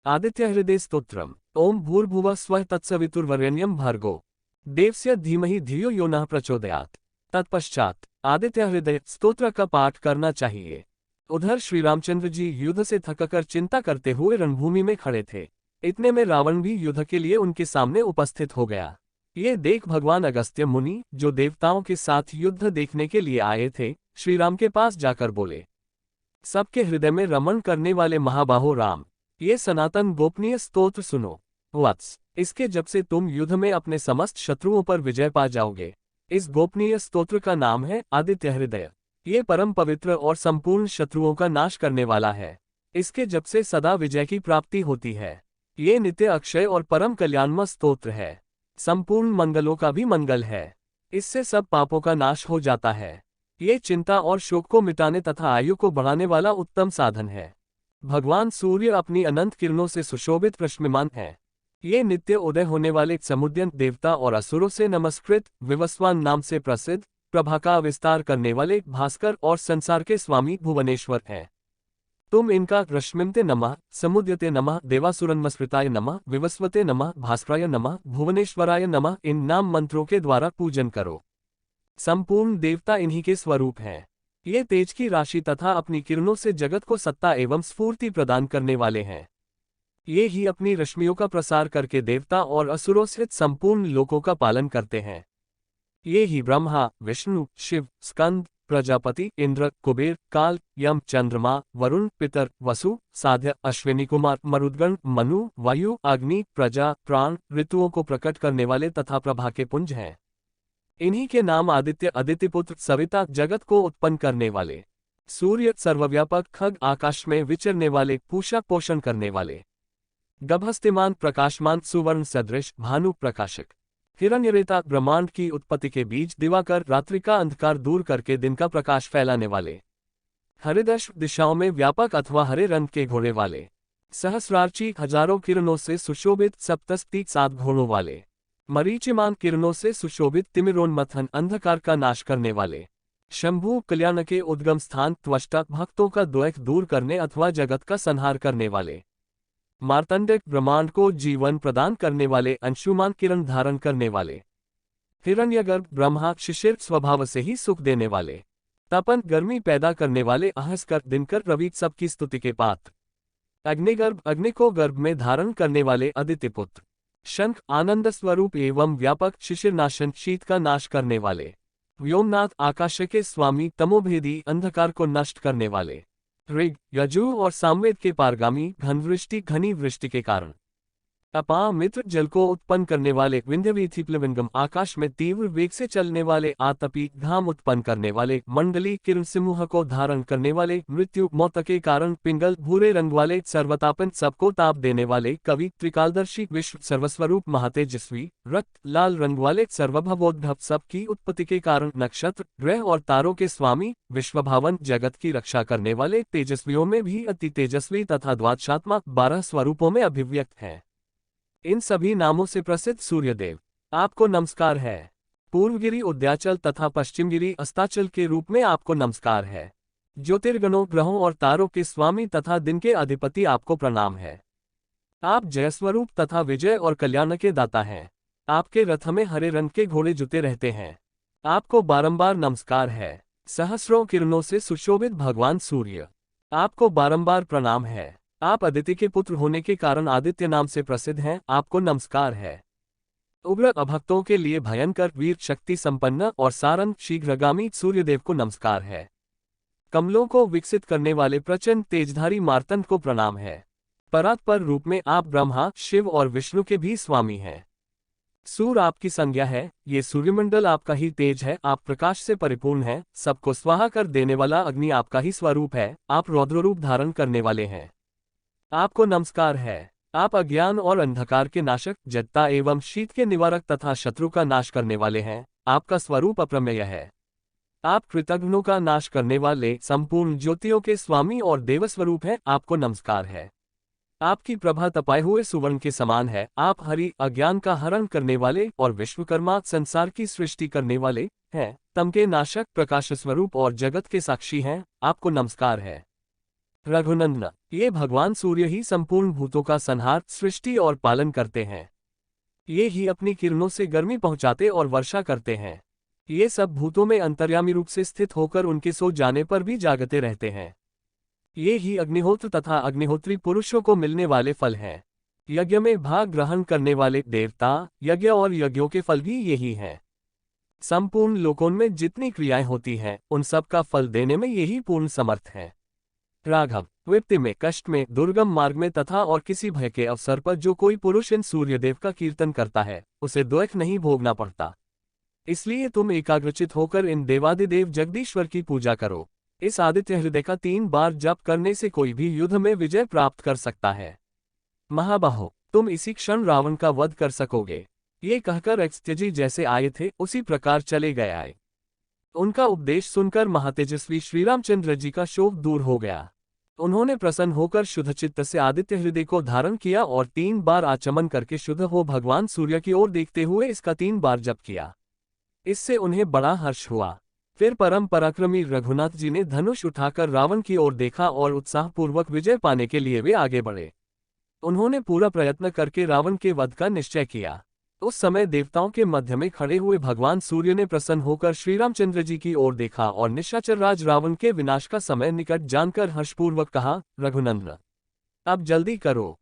आदित्य हृदय स्तोत्रम। ओम भूर्भुवः स्वः तत्सवितुर्वरेण्यं भर्गो देवस्य धीमहि धियो यो नः प्रचोदयात्। तत्पश्चात आदित्य हृदय स्तोत्र का पाठ करना चाहिए। उधर श्री रामचंद्र जी युद्ध से थककर चिंता करते हुए रणभूमि में खड़े थे। इतने में रावण भी युद्ध के लिए उनके सामने उपस्थित हो गया। ये देख भगवान अगस्त्य मुनि, जो देवताओं के साथ युद्ध देखने के लिए आए थे, श्री राम के पास जाकर बोले, सबके हृदय में रमण करने वाले महाबाहो राम, ये सनातन गोपनीय स्तोत्र सुनो। वत्स, इसके जब से तुम युद्ध में अपने समस्त शत्रुओं पर विजय पा जाओगे। इस गोपनीय स्तोत्र का नाम है आदित्य हृदय। ये परम पवित्र और संपूर्ण शत्रुओं का नाश करने वाला है। इसके जब से सदा विजय की प्राप्ति होती है। ये नित्य अक्षय और परम कल्याणमय स्तोत्र है। संपूर्ण मंगलों का भी मंगल है। इससे सब पापों का नाश हो जाता है। ये चिंता और शोक को मिटाने तथा आयु को बढ़ाने वाला उत्तम साधन है। भगवान सूर्य अपनी अनंत किरणों से सुशोभित प्रश्यमान है। ये नित्य उदय होने वाले समुद्यंत देवता और असुरों से नमस्कृत विवस्वान नाम से प्रसिद्ध, प्रभा का विस्तार करने वाले भास्कर और संसार के स्वामी भुवनेश्वर हैं। तुम इनका रश्मिमते नमः, समुद्यते नमः, देवासुरन्मस्कृताय नमः, विवस्वते नमः, भास्कराय नमः, भुवनेश्वराय नमः इन नाम मंत्रों के द्वारा पूजन करो। संपूर्ण देवता इन्हीं के स्वरूप हैं। ये तेज की राशि तथा अपनी किरणों से जगत को सत्ता एवं स्फूर्ति प्रदान करने वाले हैं। ये ही अपनी रश्मियों का प्रसार करके देवता और असुरों सहित संपूर्ण लोकों का पालन करते हैं। ये ही ब्रह्मा, विष्णु, शिव, स्कंद, प्रजापति, इंद्र, कुबेर, काल, यम, चंद्रमा, वरुण, पितर, वसु, साध्य, अश्विनी कुमार, मरुद्गण, मनु, वायु, अग्नि, प्रजा, प्राण, ऋतुओं को प्रकट करने वाले तथा प्रभा के पुंज हैं। इन्हीं के नाम आदित्य, अदितिपुत्र, सविता, जगत को उत्पन्न करने वाले, सूर्य, सर्वव्यापक, खग, आकाश में विचरने वाले, पूषा, पोषण करने वाले, गभस्तिमान, प्रकाशमान, सुवर्ण सदृश, भानु प्रकाशक, हिरण्यरेता, ब्रह्मांड की उत्पत्ति के बीज, दिवाकर, रात्रि का अंधकार दूर करके दिन का प्रकाश फैलाने वाले, हरिदश, दिशाओं में व्यापक अथवा हरे रंग के घोड़े वाले, सहस्रार्ची, हजारों किरणों से सुशोभित, सप्तस्ती, 7 घोड़ों वाले, मरीचिमान, किरणों से सुशोभित, तिमिरोन्मथन, अंधकार का नाश करने वाले, शंभु, कल्याण के उद्गम स्थान, त्वष्टा, भक्तों का द्वैत दूर करने अथवा जगत का संहार करने वाले, मार्तंडिक, ब्रह्मांड को जीवन प्रदान करने वाले, अंशुमान, किरण धारण करने वाले, हिरण्यगर्भ, ब्रह्मा, शिशिर, स्वभाव से ही सुख देने वाले, तपन, गर्मी पैदा करने वाले, अहस्कर, दिनकर, रवि, सबकी स्तुति के पात्र, अग्निगर्भ, अग्नि को गर्भ में धारण करने वाले, अदितिपुत्र, शंख, आनंद स्वरूप एवं व्यापक, शिशिरनाशन, शीत का नाश करने वाले, व्योमनाथ, आकाश के स्वामी, तमोभेदी, अंधकार को नष्ट करने वाले, ऋग, यजु और सामवेद के पारगामी, घनवृष्टि, घनी वृष्टि के कारण, अपा, मित्र, जल को उत्पन्न करने वाले, विंध्यवीथि प्लविंगम, आकाश में तीव्र वेग से चलने वाले, आतपी, घाम उत्पन्न करने वाले, मंडली, किरण समूह को धारण करने वाले, मृत्यु, मौत के कारण, पिंगल, भूरे रंग वाले, सर्वतापन, सबको ताप देने वाले, कवि, त्रिकालदर्शी, विश्व, सर्वस्वरूप, महातेजस्वी, रक्त, लाल रंग वाले, सर्वभवोद्भव, सबकी उत्पत्ति के कारण, नक्षत्र, ग्रह और तारों के स्वामी, विश्वभावन, जगत की रक्षा करने वाले, तेजस्वियों में भी अति तेजस्वी तथा द्वादशात्मक 12 स्वरूपों में अभिव्यक्त हैं। इन सभी नामों से प्रसिद्ध सूर्यदेव, आपको नमस्कार है। पूर्वगिरी उद्याचल तथा पश्चिमगिरी अस्ताचल के रूप में आपको नमस्कार है। ज्योतिर्गणों, ग्रहों और तारों के स्वामी तथा दिन के अधिपति, आपको प्रणाम है। आप जयस्वरूप तथा विजय और कल्याण के दाता हैं। आपके रथ में हरे रंग के घोड़े जुते रहते हैं। आपको बारंबार नमस्कार है। सहस्रों किरणों से सुशोभित भगवान सूर्य, आपको बारंबार प्रणाम है। आप अदिति के पुत्र होने के कारण आदित्य नाम से प्रसिद्ध हैं। आपको नमस्कार है। उग्र अभक्तों के लिए भयंकर, वीर, शक्ति संपन्न और सारंग, शीघ्रगामी सूर्यदेव को नमस्कार है। कमलों को विकसित करने वाले प्रचंड तेजधारी मार्तंड को प्रणाम है। परात्पर रूप में आप ब्रह्मा, शिव और विष्णु के भी स्वामी हैं। सूर्य आपकी संज्ञा है। ये सूर्यमंडल आपका ही तेज है। आप प्रकाश से परिपूर्ण हैं। सबको स्वाहा कर देने वाला अग्नि आपका ही स्वरूप है। आप रौद्र रूप धारण करने वाले हैं। आपको नमस्कार है। आप अज्ञान और अंधकार के नाशक, जड़ता एवं शीत के निवारक तथा शत्रु का नाश करने वाले हैं। आपका स्वरूप अप्रमेय है। आप कृतघ्नों का नाश करने वाले, संपूर्ण ज्योतियों के स्वामी और देवस्वरूप हैं। आपको नमस्कार है। आपकी प्रभा तपाए हुए सुवर्ण के समान है। आप हरि, अज्ञान का हरण करने वाले और विश्वकर्मा, संसार की सृष्टि करने वाले हैं। तम के नाशक, प्रकाश स्वरूप और जगत के साक्षी हैं। आपको नमस्कार है। रघुनंदन, ये भगवान सूर्य ही संपूर्ण भूतों का संहार, सृष्टि और पालन करते हैं। ये ही अपनी किरणों से गर्मी पहुंचाते और वर्षा करते हैं। ये सब भूतों में अंतर्यामी रूप से स्थित होकर उनके सो जाने पर भी जागते रहते हैं। ये ही अग्निहोत्र तथा अग्निहोत्री पुरुषों को मिलने वाले फल हैं। यज्ञ में भाग ग्रहण करने वाले देवता, यज्ञ और यज्ञों के फल भी यही हैं। संपूर्ण लोकों में जितनी क्रियाएं होती हैं, उन सब का फल देने में यही पूर्ण समर्थ है। राघव, विपत्ति में, कष्ट में, दुर्गम मार्ग में तथा और किसी भय के अवसर पर जो कोई पुरुष इन सूर्यदेव का कीर्तन करता है, उसे दुख नहीं भोगना पड़ता। इसलिए तुम एकाग्रचित होकर इन देवादिदेव जगदीश्वर की पूजा करो। इस आदित्य हृदय का 3 बार जप करने से कोई भी युद्ध में विजय प्राप्त कर सकता है। महाबाहो, तुम इसी क्षण रावण का वध कर सकोगे। ये कहकर एक्सत्यजी जैसे आए थे उसी प्रकार चले गए आए। उनका उपदेश सुनकर महातेजस्वी श्रीरामचंद्र जी का शोक दूर हो गया। उन्होंने प्रसन्न होकर शुद्धचित्त से आदित्य हृदय को धारण किया और 3 बार आचमन करके शुद्ध हो भगवान सूर्य की ओर देखते हुए इसका 3 बार जप किया। इससे उन्हें बड़ा हर्ष हुआ। फिर परम पराक्रमी रघुनाथ जी ने धनुष उठाकर रावण की ओर देखा और उत्साहपूर्वक विजय पाने के लिए वे आगे बढ़े। उन्होंने पूरा प्रयत्न करके रावण के वध का निश्चय किया। उस समय देवताओं के मध्य में खड़े हुए भगवान सूर्य ने प्रसन्न होकर श्रीरामचंद्र जी की ओर देखा और निशाचर राज रावण के विनाश का समय निकट जानकर हर्षपूर्वक कहा, रघुनंदन, अब जल्दी करो।